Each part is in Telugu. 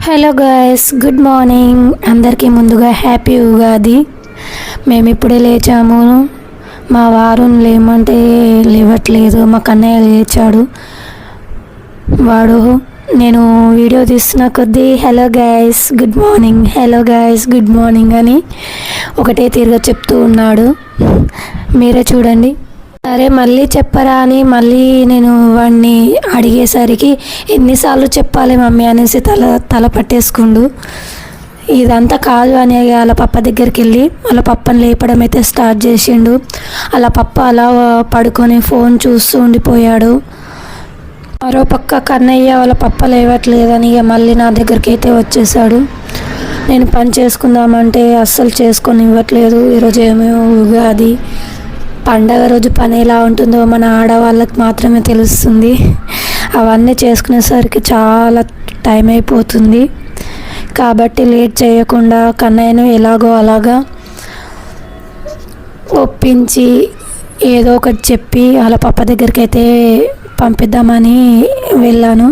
Hello guys, good morning. అందరికీ ముందుగా హ్యాపీ ఉగాది. మేము ఇప్పుడే లేచాము. మా వారు లేమంటే లేవట్లేదు. మా కన్నయ్య లేచాడు. వాడు నేను వీడియో తీస్తున్న కొద్దీ hello guys good morning, hello guys good morning అని ఒకటే తీరుగా చెప్తూ ఉన్నాడు. మీరే చూడండి. సరే మళ్ళీ చెప్పరా అని మళ్ళీ నేను వాడిని అడిగేసరికి ఎన్నిసార్లు చెప్పాలి మమ్మీ అనేసి తల పట్టేసుకుండు. ఇదంతా కాదు అని వాళ్ళ పప్ప దగ్గరికి వెళ్ళి వాళ్ళ పప్పని లేపడం అయితే స్టార్ట్ చేసిండు. వాళ్ళ పప్ప అలా పడుకొని ఫోన్ చూస్తూ ఉండిపోయాడు. మరో పక్క కన్నయ్య వాళ్ళ పప్ప లేవట్లేదని ఇక మళ్ళీ నా దగ్గరికి అయితే వచ్చేసాడు. నేను పని చేసుకుందామంటే అస్సలు చేసుకొని ఇవ్వట్లేదు. ఈరోజు ఏమో ఉగాది పండగ రోజు పని ఎలా ఉంటుందో మన ఆడవాళ్ళకి మాత్రమే తెలుస్తుంది. అవన్నీ చేసుకునేసరికి చాలా టైం అయిపోతుంది. కాబట్టి లేట్ చేయకుండా కన్నయ్యను ఎలాగో అలాగా ఒప్పించి ఏదో ఒకటి చెప్పి వాళ్ళ పప్ప దగ్గరికి అయితే పంపిద్దామని వెళ్ళాను.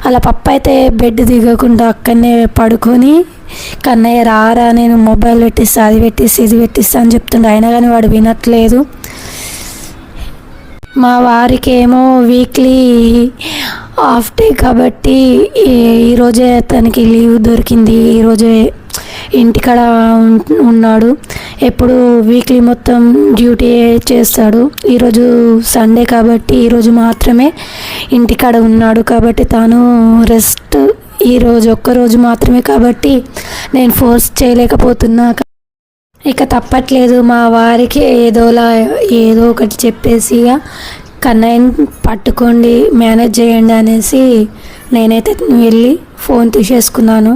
అలా పప్ప అయితే బెడ్ దిగకుండా అక్కడనే పడుకొని కన్నయ్య రారా నేను మొబైల్ పెట్టిస్తా, అది పెట్టిస్తా, ఇది పెట్టిస్తా అని చెప్తుండే. అయినా కానీ వాడు వినట్లేదు. మా వారికి ఏమో వీక్లీ హాఫ్ డే కాబట్టి ఈరోజే తనకి లీవ్ దొరికింది. ఈరోజే ఇంటికాడ ఉన్నాడు. ఎప్పుడు వీక్లీ మొత్తం డ్యూటీ చేస్తాడు. ఈరోజు సండే కాబట్టి ఈరోజు మాత్రమే ఇంటికాడ ఉన్నాడు. కాబట్టి తాను రెస్ట్ ఈరోజు ఒక్కరోజు మాత్రమే కాబట్టి నేను ఫోర్స్ చేయలేకపోతున్నా. ఇక తప్పట్లేదు. మా వారికి ఏదో ఒకటి చెప్పేసి కన్నయ్యని పట్టుకోండి, మేనేజ్ చేయండి అనేసి నేనైతే వెళ్ళి ఫోన్ తీసేసుకున్నాను.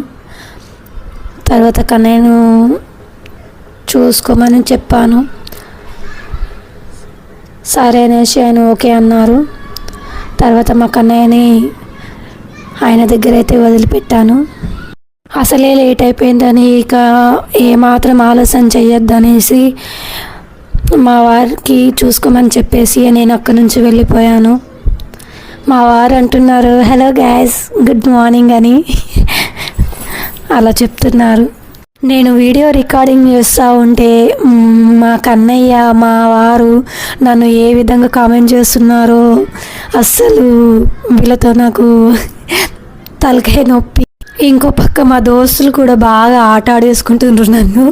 తర్వాత కన్నయ్యను చూసుకోమని చెప్పాను. సరే అనేసి ఆయన ఓకే అన్నారు. తర్వాత మా కన్నయ్యని ఆయన దగ్గర అయితే వదిలిపెట్టాను. అసలే లేట్ అయిపోయిందని ఇక ఏమాత్రం ఆలస్యం చెయ్యొద్దనేసి మా వారికి చూసుకోమని చెప్పేసి నేను అక్కడి నుంచి వెళ్ళిపోయాను. మా వారు అంటున్నారు హలో గాయ్స్ గుడ్ మార్నింగ్ అని అలా చెప్తున్నారు. నేను వీడియో రికార్డింగ్ చేస్తూ ఉంటే మా కన్నయ్య మా వారు నన్ను ఏ విధంగా కామెంట్ చేస్తున్నారో అస్సలు వీళ్ళతో నాకు తలకాయ నొప్పి. ఇంకో పక్క మా దోస్తులు కూడా బాగా ఆట ఆడేసుకుంటున్నారు నన్ను.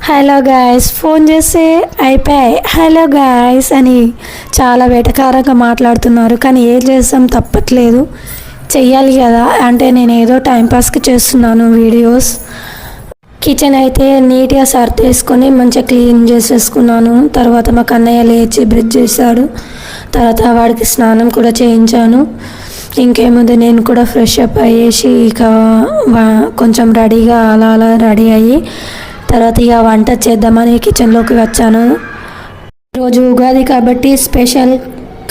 హలో గాయస్ ఫోన్ చేస్తే అయిపోయాయి హలో గాయస్ అని చాలా వెటకారంగా మాట్లాడుతున్నారు. కానీ ఏం చేస్తాం, తప్పట్లేదు, చెయ్యాలి కదా. అంటే నేను ఏదో టైంపాస్కి చేస్తున్నాను వీడియోస్. కిచెన్ అయితే నీట్గా సర్దేసుకొని మంచిగా క్లీన్ చేసేసుకున్నాను. తర్వాత మా కన్నయ్య లేచి బ్రష్ చేశాడు. తర్వాత వాడికి స్నానం కూడా చేయించాను. ఇంకేముంది, నేను కూడా ఫ్రెష్ అప్ అయ్యేసి ఇక కొంచెం రెడీగా అలా రెడీ అయ్యి తర్వాత ఇక వంట చేద్దామని కిచెన్లోకి వచ్చాను. ఈరోజు ఉగాది కాబట్టి స్పెషల్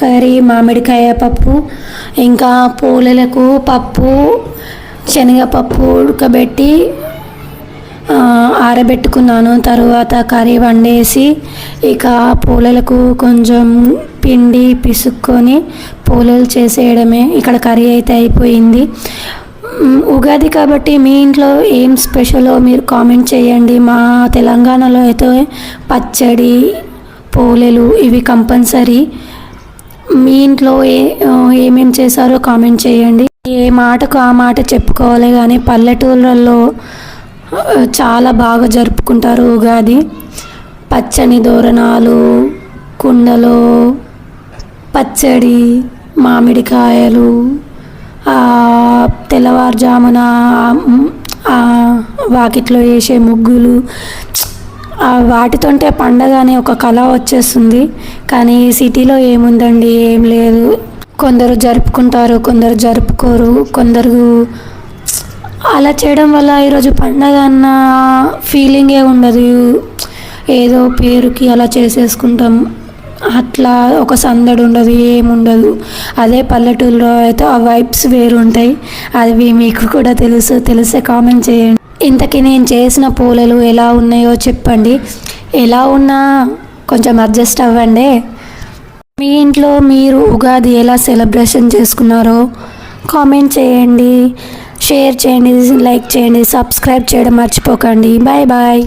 కర్రీ మామిడికాయ పప్పు, ఇంకా పూలలకు పప్పు, శనగపప్పు ఉడకబెట్టి ఆరబెట్టుకున్నాను. తరువాత కర్రీ వండేసి ఇక పూలలకు కొంచెం పిండి పిసుక్కొని పూలలు చేసేయడమే. ఇక్కడ కర్రీ అయితే అయిపోయింది. ఉగాది కాబట్టి మీ ఇంట్లో ఏం స్పెషలో మీరు కామెంట్ చేయండి. మా తెలంగాణలో అయితే పచ్చడి, పూలలు ఇవి కంపల్సరీ. మీ ఇంట్లో ఏమేమి చేశారో కామెంట్ చేయండి. ఏ మాటకు ఆ మాట చెప్పుకోవాలి. కానీ పల్లెటూళ్ళల్లో చాలా బాగా జరుపుకుంటారు ఉగాది. పచ్చని తోరణాలు, కుండలో పచ్చడి, మామిడికాయలు, తెల్లవారుజామున వాకిట్లో వేసే ముగ్గులు, వాటితోంటే పండగ అనే ఒక కళ వచ్చేస్తుంది. కానీ సిటీలో ఏముందండి, ఏం లేదు. కొందరు జరుపుకుంటారు, కొందరు జరుపుకోరు. కొందరు అలా చేయడం వల్ల ఈరోజు పండగ అన్న ఫీలింగే ఉండదు. ఏదో పేరుకి అలా చేసేసుకుంటాం. అట్లా ఒక సందడి ఉండదు, ఏముండదు. అదే పల్లెటూరులో అయితే ఆ వైబ్స్ వేరు ఉంటాయి. అవి మీకు కూడా తెలిసే కామెంట్ చేయండి. ఇంతకీ నేను చేసిన పూలలు ఎలా ఉన్నాయో చెప్పండి. ఎలా ఉన్నా కొంచెం అడ్జస్ట్ అవ్వండి. మీ ఇంట్లో మీరు ఉగాది ఎలా సెలబ్రేషన్ చేసుకున్నారో కామెంట్ చేయండి, షేర్ చేయండి, లైక్ చేయండి, సబ్స్క్రైబ్ చేయడం మర్చిపోకండి. Bye bye.